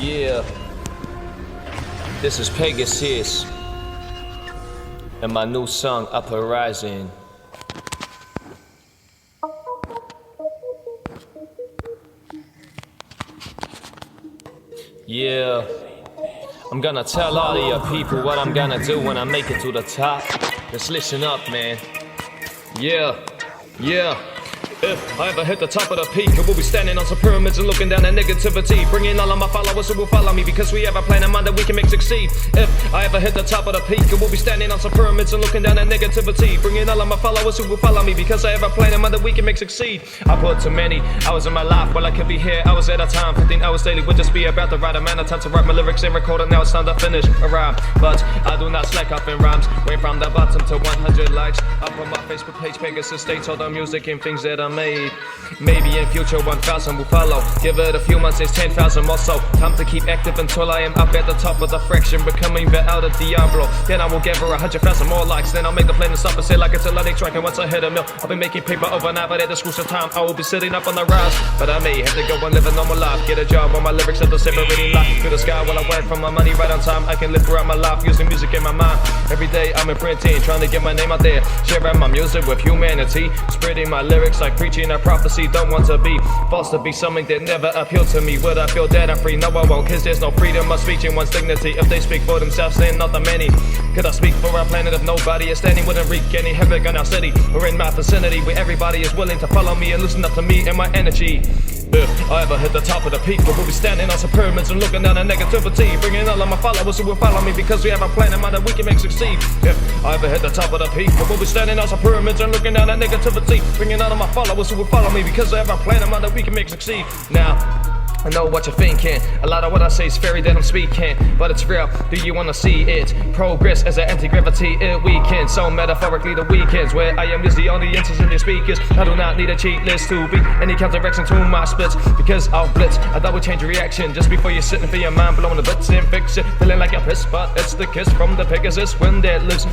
Yeah, this is Pegasus and my new song Uprising. Yeah, I'm gonna tell all of your people what I'm gonna do when I make it to the top. Just listen up, man. Yeah. If I ever hit the top of the peak, I will be standing on some pyramids and looking down at negativity, bringing all of my followers who will follow me, because we have a plan in mind that we can make succeed. If I ever hit the top of the peak, I will be standing on some pyramids and looking down at negativity, bringing all of my followers who will follow me, because I have a plan in mind that we can make succeed. I put too many hours in my life, while I could be here hours at a time. 15 hours daily would just be about the right amount of time to write my lyrics and record it. Now it's time to finish a rhyme, but I do not slack up in rhymes. Went from the bottom to 100 likes up on my Facebook page. Pegasus states all the music and things that I made. Maybe in future 1,000 will follow. Give it a few months, it's 10,000 more so. Time to keep active until I am up at the top of the fraction, becoming the out of Diablo. Then I will give her 100,000 more likes. Then I'll make the plan and stop and say like it's a loading track. And once I hit a mill, I'll be making paper overnight. But at the crucial time, I will be sitting up on the rise. But I may have to go and live a normal life, get a job while my lyrics are the separating light to the sky. While I work for my money right on time, I can live throughout my life using music in my mind. Every day I'm imprinting, trying to get my name out there, sharing my music with humanity, spreading my lyrics like preaching a prophecy. Don't want to be false, to be something that never appealed to me. Would I feel that I'm free? No, I won't, cause there's no freedom of speech in one's dignity. If they speak for themselves, then not the many. Could I speak for our planet if nobody is standing? Wouldn't wreak any havoc on our city or in my vicinity, where everybody is willing to follow me and listen up to me and my energy. If I ever hit the top of the peak, we'll be standing on some pyramids and looking down at negativity, bringing all of my followers who will follow me, because we have a plan in mind that we can make succeed. If I ever hit the top of the peak, we'll be standing on some pyramids and looking down at negativity, bringing all of my followers who will follow me, because I have a plan in mind that we can make succeed. Now, I know what you're thinking. A lot of what I say is fairy that I'm speaking, but it's real. Do you wanna see it? Progress as an anti-gravity, it weakens. So metaphorically the weekends, where I am is the only answers in the speakers. I do not need a cheat list to be any counteraction to my splits, because I'll blitz. I double change reaction just before you're sitting for your mind blowing the bits in fiction, feeling like you're pissed, but it's the kiss from the Pegasus when that lives.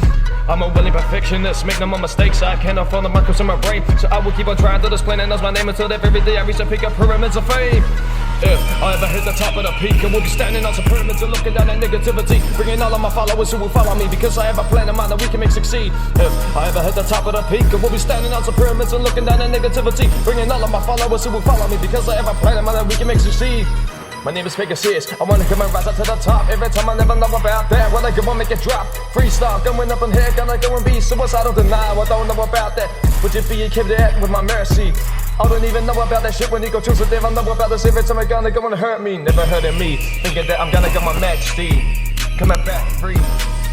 I'm a willing perfectionist, make no more mistakes. I can't afford the markers in my brain, so I will keep on trying to this plan and knows my name until that very day I reach the peak of pyramids of fame. If I ever hit the top of the peak, I will be standing on some pyramids and looking down at negativity, bringing all of my followers who will follow me, because I have a plan in mind that we can make succeed. If I ever hit the top of the peak, I will be standing on some pyramids and looking down at negativity, bringing all of my followers who will follow me, because I have a plan in mind that we can make succeed. My name is Pegasus, I wanna come and rise up to the top. Every time I never know about that, when I go and make it drop. Freestyle, going up in here, gonna go and be suicidal denial. I don't know about that, would you be kept that with my mercy? I don't even know about that shit when you go choose a div. I know about this every time I gonna go and hurt me. Never hurting me, thinking that I'm gonna get my majesty. Coming back free,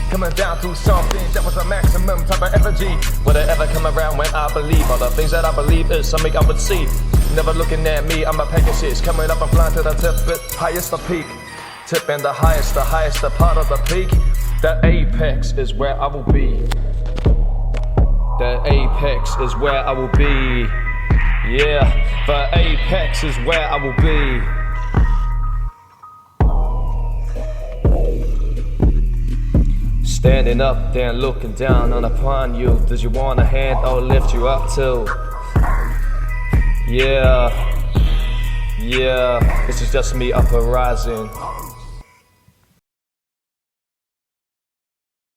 coming down to something that was a maximum type of energy. Would I ever come around when I believe all the things that I believe is something I would see? Never looking at me, I'm a Pegasus, coming up and flying to the tip, highest the peak. Tip and the highest the part of the peak. The apex is where I will be. The apex is where I will be. Yeah, the apex is where I will be. Standing up there and looking down on upon you. Does you want a hand or lift you up too? Yeah, this is just me uprising.